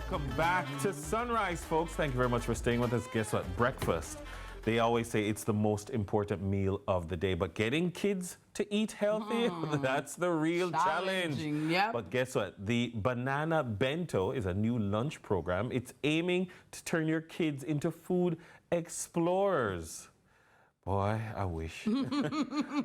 Welcome back to Sunrise, folks. Thank you very much for staying with us. Guess what? Breakfast. They always say it's the most important meal of the day, but getting kids to eat healthy, that's the real challenge. Yep. But guess what? The Banana Bento is a new lunch program. It's aiming to turn your kids into food explorers. Boy, I wish.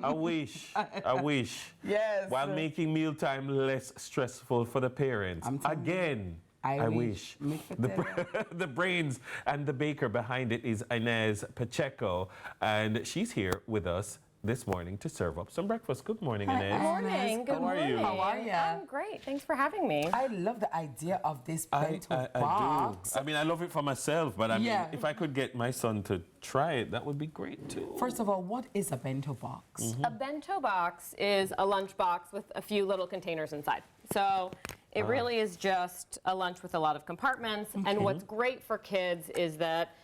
I wish. Yes. While making mealtime less stressful for the parents. Again, I wish. The brains and the baker behind it is Inez Pacheco, and she's here with us this morning to serve up some breakfast. Good morning, Inez. Good morning. Good morning. How are you? I'm great. Thanks for having me. I love the idea of this bento I box. do. I mean, I love it for myself, but I mean, if I could get my son to try it, that would be great too. First of all, what is a bento box? A bento box is a lunch box with a few little containers inside. So it really is just a lunch with a lot of compartments. And what's great for kids is that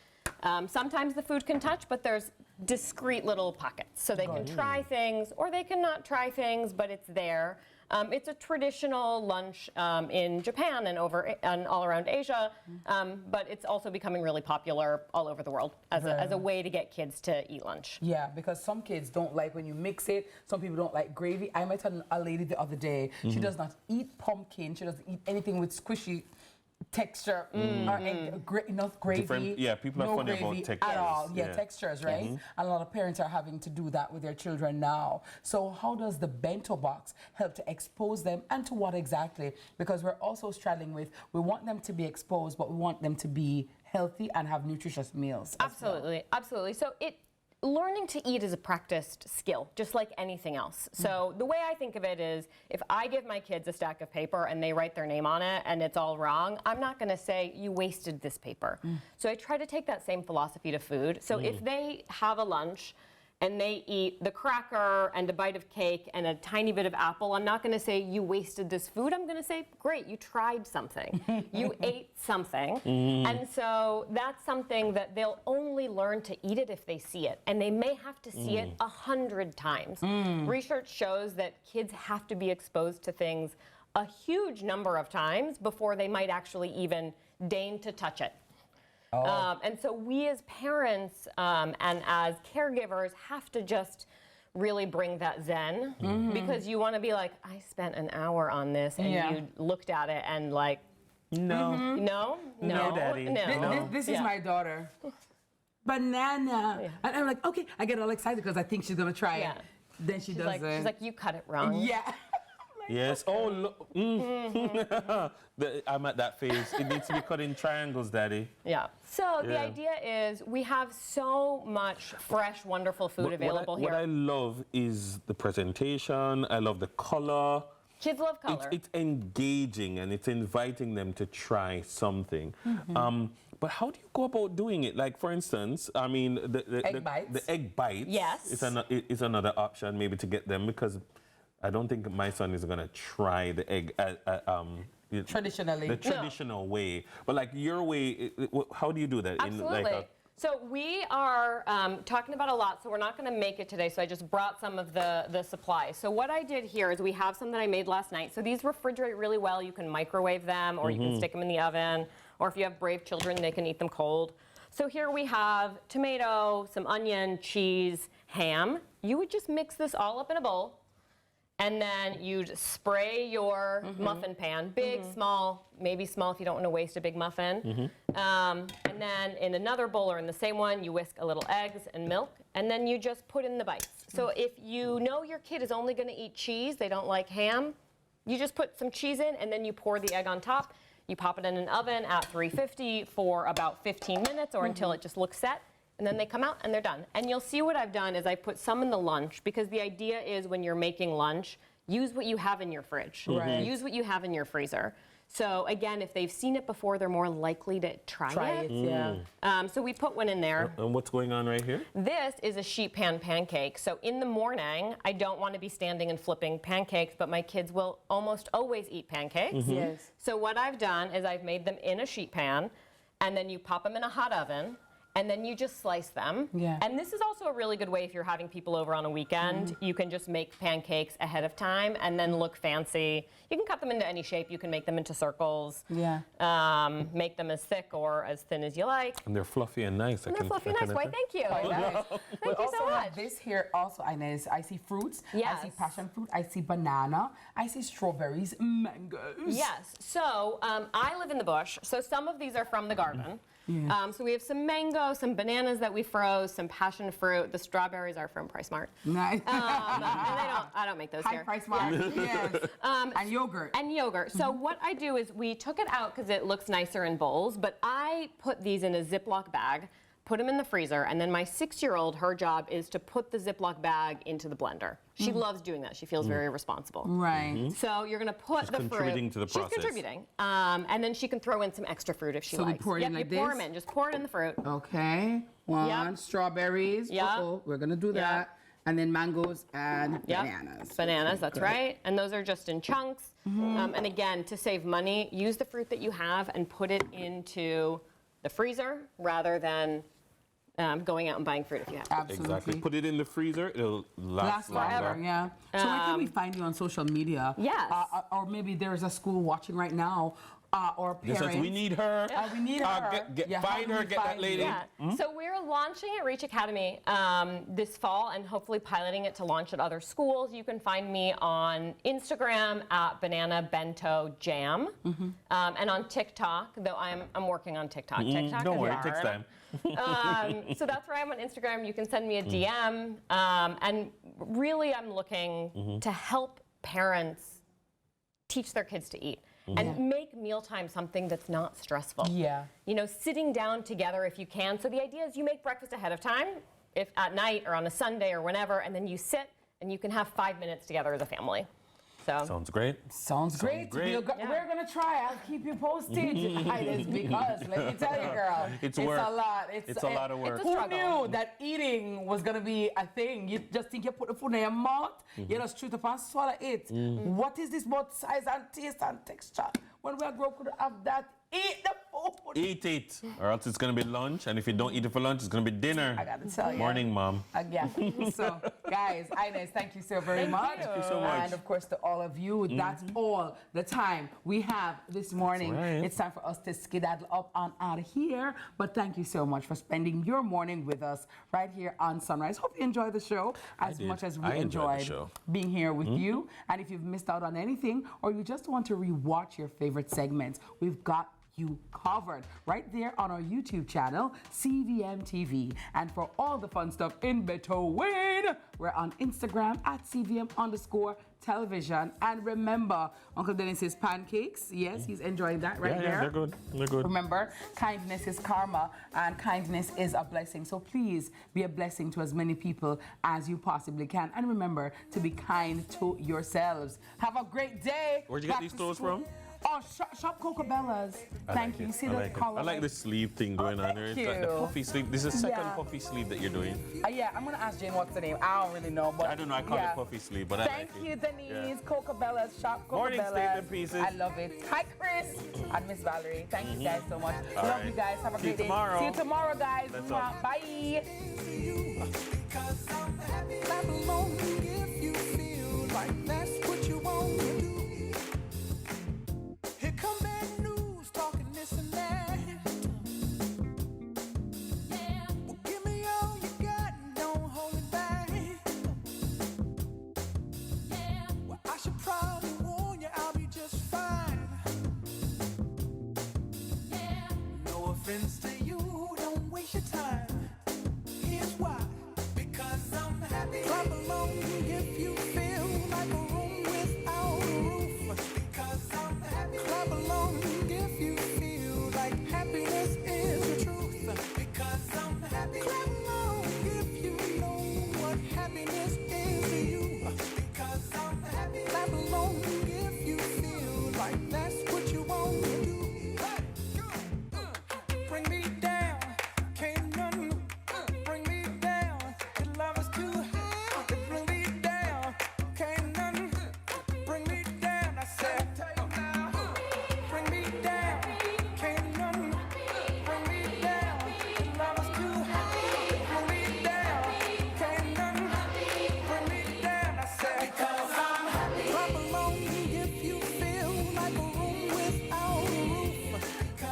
sometimes the food can touch, but there's discrete little pockets. So they can try things or they can not try things, but it's there. It's a traditional lunch in Japan and all around Asia, but it's also becoming really popular all over the world as a way to get kids to eat lunch. Yeah, because some kids don't like when you mix it. Some people don't like gravy. I met a lady the other day. She does not eat pumpkin. She doesn't eat anything with squishy texture or enough gravy. People are funny about textures. At all. Textures, right? And a lot of parents are having to do that with their children now. So how does the bento box help to expose them, and to what exactly? Because we're also straddling with, we want them to be exposed, but we want them to be healthy and have nutritious meals. Absolutely, absolutely. So learning to eat is a practiced skill, just like anything else. So the way I think of it is, if I give my kids a stack of paper and they write their name on it and it's all wrong, I'm not going to say, you wasted this paper. So I try to take that same philosophy to food. So if they have a lunch and they eat the cracker and a bite of cake and a tiny bit of apple, I'm not going to say, you wasted this food. I'm going to say, great, you tried something. You ate something. And so that's something that they'll only learn to eat it if they see it. And they may have to see it 100 times. Research shows that kids have to be exposed to things a huge number of times before they might actually even deign to touch it. And so we as parents and as caregivers have to just really bring that zen, because you want to be like, I spent an hour on this, and you looked at it and like, no, Daddy. no. This is my daughter. Banana. And I'm like, okay, I get all excited because I think she's going to try it. Then she doesn't. She's like, you cut it wrong. Yeah. Yes. Oh, look. I'm at that phase. It needs to be cut in triangles, Daddy. Yeah. So the idea is, we have so much fresh, wonderful food available here. What I love is the presentation. I love the color. Kids love color. It's engaging, and it's inviting them to try something. But how do you go about doing it? Like, for instance, I mean, the egg bites. Yes. Is another option, maybe, to get them, because I don't think my son is going to try the egg traditionally. The traditional way. But like your way, how do you do that? Absolutely. So we are talking about a lot, so we're not going to make it today, so I just brought some of the supplies. So what I did here is, we have some that I made last night. So these refrigerate really well. You can microwave them, or you can stick them in the oven, or if you have brave children, they can eat them cold. So here we have tomato, some onion, cheese, ham. You would just mix this all up in a bowl. And then you'd spray your muffin pan, big, small, maybe small if you don't want to waste a big muffin. And then in another bowl, or in the same one, you whisk a little eggs and milk, and then you just put in the bites. So if you know your kid is only going to eat cheese, they don't like ham, you just put some cheese in, and then you pour the egg on top. You pop it in an oven at 350 for about 15 minutes, or until it just looks set. And then they come out and they're done. And you'll see what I've done is I put some in the lunch, because the idea is, when you're making lunch, use what you have in your fridge. Use what you have in your freezer. So again, if they've seen it before, they're more likely to try it. So we put one in there. And what's going on right here? This is a sheet pan pancake. So in the morning, I don't want to be standing and flipping pancakes, but my kids will almost always eat pancakes. Yes. So what I've done is I've made them in a sheet pan, and then you pop them in a hot oven, and then you just slice them. Yeah. And this is also a really good way if you're having people over on a weekend. You can just make pancakes ahead of time and then look fancy. You can cut them into any shape. You can make them into circles. Yeah. Make them as thick or as thin as you like. And they're fluffy and nice. And they're fluffy and nice. Why, thank you. Nice. Thank you so much. This here also, Inez, I see fruits. Yes. I see passion fruit. I see banana. I see strawberries, mangoes. Yes. So I live in the bush. So some of these are from the garden. Yeah. So we have some mango, some bananas that we froze, some passion fruit. The strawberries are from Price Mart. Nice. And I don't make those High here. price mark. Yes. And yogurt. And yogurt. So what I do is we took it out because it looks nicer in bowls, but I put these in a Ziploc bag, put them in the freezer, and then my 6-year-old, her job is to put the Ziploc bag into the blender. She loves doing that. She feels very responsible. Right. So you're going to put the fruit. She's contributing to the process. She's contributing. And then she can throw in some extra fruit if she So we likes. pour it in like you pour this? them in. Just pour it in the fruit. Okay. One, strawberries. Yep. Uh-oh, we're going to do that. And then mangoes and bananas. Bananas, that's right. And those are just in chunks. And again, to save money, use the fruit that you have and put it into the freezer rather than going out and buying fruit if you have to. Absolutely. Exactly. Put it in the freezer. It'll last forever, longer. yeah. So where can we find you on social media? Yes. Or maybe there's a school watching right now, or parents. Yes, we need her. We need her. Find her, get that lady. Yeah. So we're launching at Reach Academy this fall and hopefully piloting it to launch at other schools. You can find me on Instagram at Banana Bento Jam and on TikTok, though I'm working on TikTok. TikTok Don't is worry, it hard. takes time. So that's where I'm on Instagram. You can send me a DM. And really, I'm looking to help parents teach their kids to eat. And make mealtime something that's not stressful. Yeah. You know, sitting down together if you can. So the idea is you make breakfast ahead of time, if at night or on a Sunday or whenever, and then you sit and you can have 5 minutes together as a family. So Sounds great. Sounds great. We're going to try. I'll keep you posted. Because, let me tell you, girl, It's a work. lot. It's a lot of work. It's a Who struggle. knew that eating was going to be a thing? You just think you put the food in your mouth, you just chew it up and swallow it. What is this about size and taste and texture? When we grow up, could have that. Eat the food. Eat it, or else it's going to be lunch. And if you don't eat it for lunch, it's going to be dinner. I got to tell you. Morning, Mom. Yeah. So, guys, Inez, thank you so very much. Thank you so much. And of course, to all of you, that's all the time we have this morning. right. It's time for us to skedaddle up and out of here. But thank you so much for spending your morning with us right here on Sunrise. Hope you enjoyed the show as did. much as we I enjoyed the enjoyed show. being here with you. And if you've missed out on anything or you just want to rewatch your favorite segments, we've got you covered right there on our YouTube channel, CVMTV. And for all the fun stuff in between, we're on Instagram at CVM_television. And remember, Uncle Dennis's pancakes. Yes, he's enjoying that right there. Yeah, they're good. They're good. Remember, kindness is karma and kindness is a blessing. So please be a blessing to as many people as you possibly can. And remember to be kind to yourselves. Have a great day. Where'd you get Back these to clothes school. from? Oh, shop Coco Bella's. Thank you. See the color? I like the sleeve thing going on there. thank It's like the you. puffy sleeve. This is the second Yeah. puffy sleeve that you're doing. Yeah, I'm going to ask Jane what's the name. I don't really know. But I don't know. I call it puffy sleeve, but I like Thank it. you, Denise. Yeah. Coco Bella's. Shop Coco Morning, Bella's. statement pieces. I love it. Hi, Chris. And Miss Valerie. Thank you guys so much. All Love right. you guys. Have a See you great day. tomorrow. See you tomorrow, guys. That's all. Bye. Because I'm happy, clap along if you feel like that's what you want to do. Here come bad news, talking this and that. Well, give me all you got and don't hold it back. Well, I should probably warn you, I'll be just fine. No offense to you, don't waste your time.